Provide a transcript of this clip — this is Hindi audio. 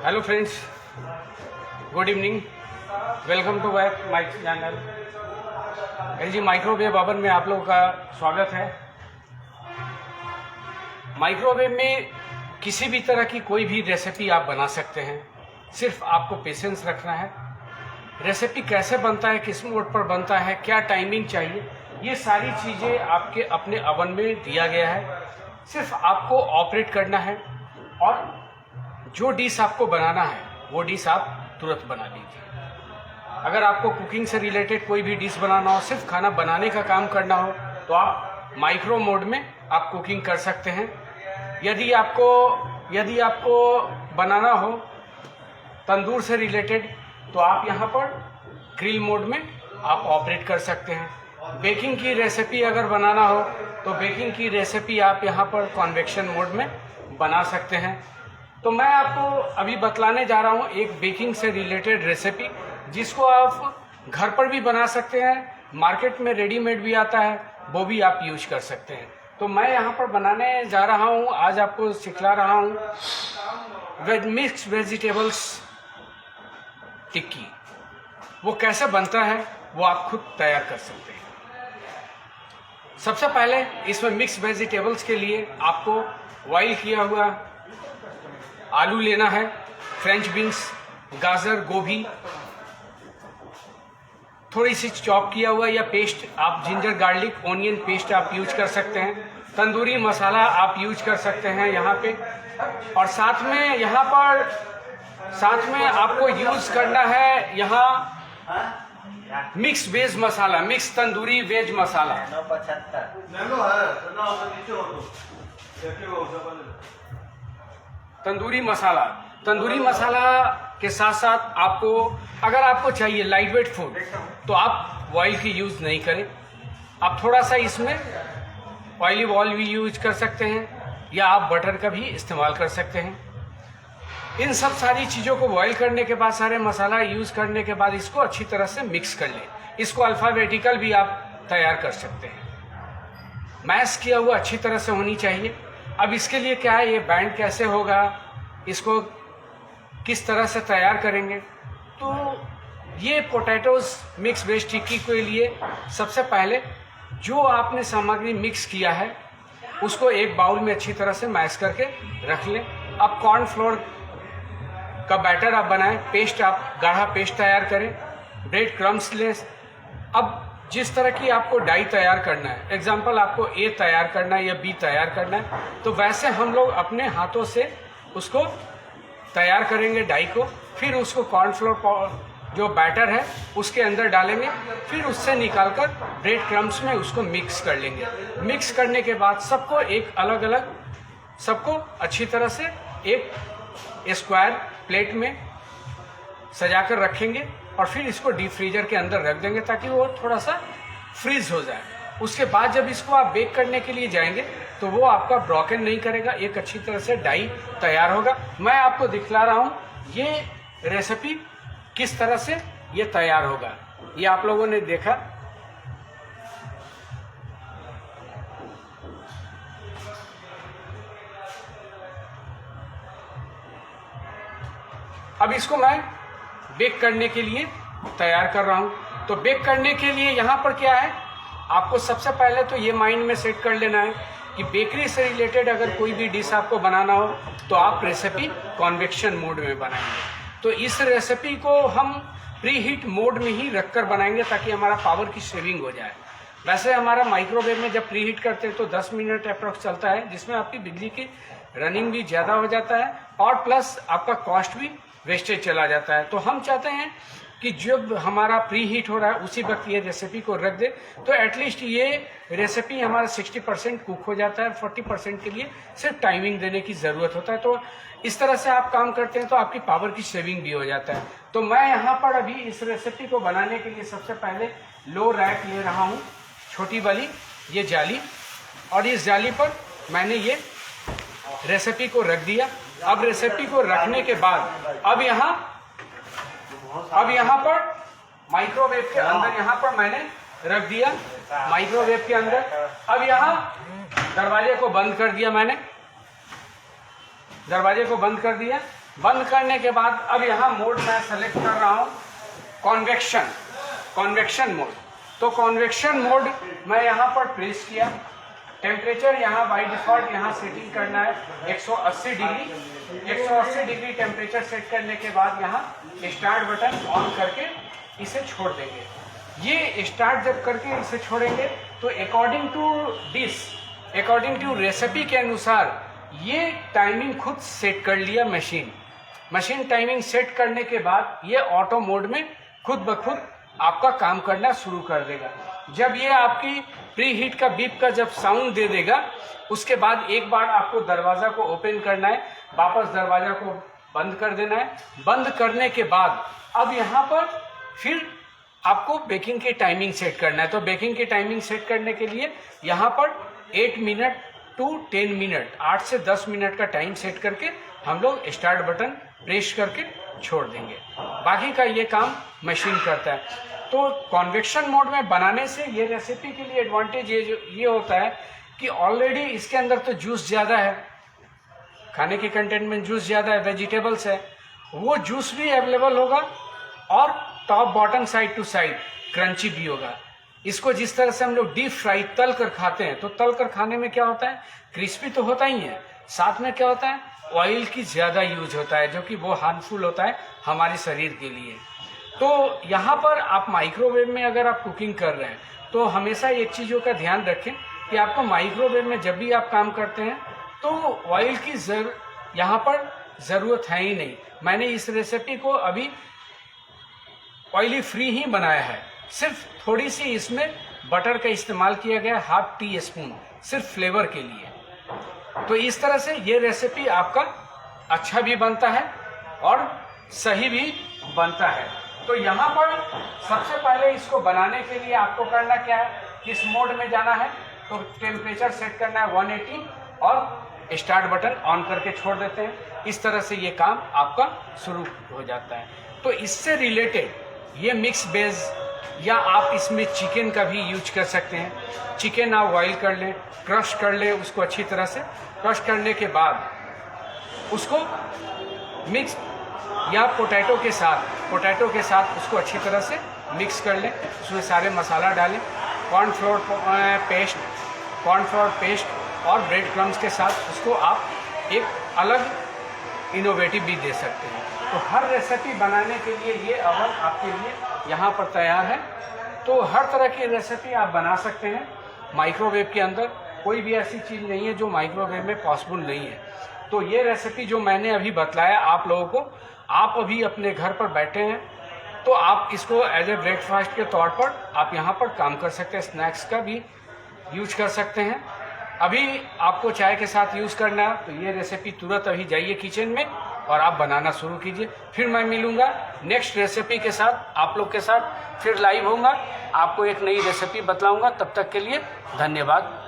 Hello friends, good evening, welcome to my channel LG microwave oven में आप लोगों का स्वागत है। माइक्रोवेव में किसी भी तरह की कोई भी रेसिपी आप बना सकते हैं, सिर्फ आपको पेशेंस रखना है। रेसिपी कैसे बनता है, किस मोड पर बनता है, क्या टाइमिंग चाहिए, ये सारी चीज़ें आपके अपने ओवन में दिया गया है। सिर्फ आपको ऑपरेट करना है और जो डिश आपको बनाना है वो डिश आप तुरंत बना लीजिए। अगर आपको कुकिंग से रिलेटेड कोई भी डिश बनाना हो, सिर्फ खाना बनाने का काम करना हो, तो आप माइक्रो मोड में आप कुकिंग कर सकते हैं। यदि आपको बनाना हो तंदूर से रिलेटेड, तो आप यहाँ पर ग्रिल मोड में आप ऑपरेट कर सकते हैं। बेकिंग की रेसिपी अगर बनाना हो तो बेकिंग की रेसिपी आप यहाँ पर कन्वेक्शन मोड में बना सकते हैं। तो मैं आपको अभी बतलाने जा रहा हूँ एक बेकिंग से रिलेटेड रेसिपी, जिसको आप घर पर भी बना सकते हैं, मार्केट में रेडीमेड भी आता है, वो भी आप यूज कर सकते हैं। तो मैं यहाँ पर बनाने जा रहा हूँ, आज आपको सिखला रहा हूँ मिक्स वेजिटेबल्स टिक्की। वो कैसे बनता है वो आप खुद तैयार कर सकते हैं। सबसे पहले इसमें मिक्स वेजिटेबल्स के लिए आपको बॉईल किया हुआ आलू लेना है, फ्रेंच बीन्स, गाजर, गोभी, थोड़ी सी चॉप किया हुआ या पेस्ट, आप जिंजर गार्लिक ऑनियन पेस्ट आप यूज कर सकते हैं। तंदूरी मसाला आप यूज कर सकते हैं यहाँ पे। और साथ में आपको यूज करना है यहाँ मिक्स वेज मसाला, मिक्स तंदूरी वेज मसाला। तंदूरी मसाला के साथ साथ आपको, अगर आपको चाहिए लाइट वेट फूड, तो आप ऑयल की यूज़ नहीं करें। आप थोड़ा सा इसमें ऑयलिव ऑयल भी यूज कर सकते हैं या आप बटर का भी इस्तेमाल कर सकते हैं। इन सब सारी चीज़ों को बॉईल करने के बाद, सारे मसाला यूज़ करने के बाद इसको अच्छी तरह से मिक्स कर लें। इसको अल्फ़ाबेटिकल भी आप तैयार कर सकते हैं। मैश किया हुआ अच्छी तरह से होनी चाहिए। अब इसके लिए क्या है, ये बैंड कैसे होगा, इसको किस तरह से तैयार करेंगे, तो ये पोटैटोज मिक्स वेज टिक्की के लिए सबसे पहले जो आपने सामग्री मिक्स किया है उसको एक बाउल में अच्छी तरह से मैश करके रख लें। अब कॉर्नफ्लोर का बैटर आप बनाएं, पेस्ट आप गाढ़ा पेस्ट तैयार करें, ब्रेड क्रम्स लें। अब जिस तरह की आपको डाई तैयार करना है, एग्जाम्पल आपको ए तैयार करना है या बी तैयार करना है, तो वैसे हम लोग अपने हाथों से उसको तैयार करेंगे डाई को। फिर उसको कॉर्नफ्लोर जो बैटर है उसके अंदर डालेंगे, फिर उससे निकालकर ब्रेड क्रम्स में उसको मिक्स कर लेंगे। मिक्स करने के बाद सबको एक अलग अलग, सबको अच्छी तरह से एक स्क्वायर प्लेट में सजाकर रखेंगे और फिर इसको डीप फ्रीजर के अंदर रख देंगे ताकि वो थोड़ा सा फ्रीज हो जाए। उसके बाद जब इसको आप बेक करने के लिए जाएंगे तो वो आपका ब्रोकन नहीं करेगा, एक अच्छी तरह से डाई तैयार होगा। मैं आपको दिखला रहा हूँ ये रेसिपी किस तरह से ये तैयार होगा। ये आप लोगों ने देखा, अब इसको मैं बेक करने के लिए तैयार कर रहा हूं। तो बेक करने के लिए यहाँ पर क्या है, आपको सबसे पहले तो ये माइंड में सेट कर लेना है कि बेकरी से रिलेटेड अगर कोई भी डिश आपको बनाना हो तो आप रेसिपी कन्वेक्शन मोड में बनाएंगे। तो इस रेसिपी को हम प्री हीट मोड में ही रखकर बनाएंगे ताकि हमारा पावर की सेविंग हो जाए। वैसे हमारा माइक्रोवेव में जब प्री हीट करते हैं तो 10 मिनट अप्रॉक्स चलता है, जिसमें आपकी बिजली की रनिंग भी ज़्यादा हो जाता है और प्लस आपका कॉस्ट भी वेस्टेज चला जाता है। तो हम चाहते हैं कि जब हमारा प्री हीट हो रहा है उसी वक्त ये रेसिपी को रख दे, तो एटलीस्ट ये रेसिपी हमारा 60% कुक हो जाता है। 40% के लिए सिर्फ टाइमिंग देने की ज़रूरत होता है। तो इस तरह से आप काम करते हैं तो आपकी पावर की सेविंग भी हो जाता है। तो मैं यहाँ पर अभी इस रेसिपी को बनाने के लिए सबसे पहले लो रैक ले रहा हूँ, छोटी वाली ये जाली, और इस जाली पर मैंने ये रेसिपी को रख दिया। अब रेसिपी को रखने के बाद अब यहाँ पर माइक्रोवेव के अंदर यहाँ पर मैंने रख दिया, माइक्रोवेव के अंदर। अब यहाँ दरवाजे को बंद कर दिया, मैंने दरवाजे को बंद कर दिया। बंद करने के बाद अब यहाँ मोड मैं सेलेक्ट कर रहा हूँ कॉन्वेक्शन मोड। तो कॉन्वेक्शन मोड मैं यहाँ पर प्रेस किया। टेम्परेचर यहाँ बाय डिफॉल्ट यहाँ सेटिंग करना है 180 डिग्री। 180 डिग्री टेम्परेचर सेट करने के बाद यहाँ स्टार्ट बटन ऑन करके इसे छोड़ देंगे। ये स्टार्ट जब करके इसे छोड़ेंगे तो अकॉर्डिंग टू रेसिपी के अनुसार ये टाइमिंग खुद सेट कर लिया मशीन टाइमिंग सेट करने के बाद ये ऑटो मोड में खुद ब खुद आपका काम करना शुरू कर देगा। जब ये आपकी प्री हीट का बीप का जब साउंड दे देगा उसके बाद एक बार आपको दरवाज़ा को ओपन करना है, वापस दरवाज़ा को बंद कर देना है। बंद करने के बाद अब यहाँ पर फिर आपको बेकिंग की टाइमिंग सेट करना है। तो बेकिंग की टाइमिंग सेट करने के लिए यहाँ पर 8 मिनट टू 10 मिनट 8 से 10 मिनट का टाइम सेट करके हम लोग स्टार्ट बटन प्रेस करके छोड़ देंगे। बाकी का ये काम मशीन करता है। तो कॉन्वेक्शन मोड में बनाने से ये रेसिपी के लिए एडवांटेज ये होता है कि ऑलरेडी इसके अंदर तो जूस ज़्यादा है, खाने के कंटेंट में जूस ज़्यादा है, वेजिटेबल्स है, वो जूस भी अवेलेबल होगा और top bottom side to side crunchy भी होगा। इसको जिस तरह से हम लोग डीप फ्राई तल कर खाते हैं तो तल कर खाने में क्या होता है, क्रिस्पी तो होता ही है, साथ में क्या होता है, ऑयल की ज़्यादा यूज होता है जो कि वो हार्मफुल होता है हमारे शरीर के लिए। तो यहाँ पर आप माइक्रोवेव में अगर आप कुकिंग कर रहे हैं तो हमेशा एक चीज़ों का ध्यान रखें कि आपको माइक्रोवेव में जब भी आप काम करते हैं तो ऑयल की यहाँ पर ज़रूरत है ही नहीं। मैंने इस रेसिपी को अभी ऑयली फ्री ही बनाया है, सिर्फ थोड़ी सी इसमें बटर का इस्तेमाल किया गया, ½ टी स्पून सिर्फ फ्लेवर के लिए। तो इस तरह से ये रेसिपी आपका अच्छा भी बनता है और सही भी बनता है। तो यहाँ पर सबसे पहले इसको बनाने के लिए आपको करना क्या है, किस मोड में जाना है, तो टेम्परेचर सेट करना है 180 और स्टार्ट बटन ऑन करके छोड़ देते हैं। इस तरह से ये काम आपका शुरू हो जाता है। तो इससे रिलेटेड ये मिक्स वेज या आप इसमें चिकन का भी यूज कर सकते हैं। चिकन आप बॉईल कर लें, क्रश कर लें उसको अच्छी तरह से। क्रश करने के बाद उसको मिक्स या पोटैटो के साथ उसको अच्छी तरह से मिक्स कर लें। उसमें सारे मसाला डालें, कॉर्नफ्लोर पेस्ट और ब्रेड क्रम्स के साथ उसको आप एक अलग इनोवेटिव भी दे सकते हैं। तो हर रेसिपी बनाने के लिए ये अवन आपके लिए यहाँ पर तैयार है। तो हर तरह की रेसिपी आप बना सकते हैं माइक्रोवेव के अंदर। कोई भी ऐसी चीज़ नहीं है जो माइक्रोवेव में पॉसिबल नहीं है। तो ये रेसिपी जो मैंने अभी बतलाया आप लोगों को, आप अभी अपने घर पर बैठे हैं तो आप इसको एज ए ब्रेकफास्ट के तौर पर आप यहाँ पर काम कर सकते हैं। स्नैक्स का भी यूज कर सकते हैं। अभी आपको चाय के साथ यूज़ करना है तो ये रेसिपी तुरंत अभी जाइए किचन में और आप बनाना शुरू कीजिए। फिर मैं मिलूँगा नेक्स्ट रेसिपी के साथ, आप लोग के साथ फिर लाइव होऊंगा, आपको एक नई रेसिपी बतलाऊँगा। तब तक के लिए धन्यवाद।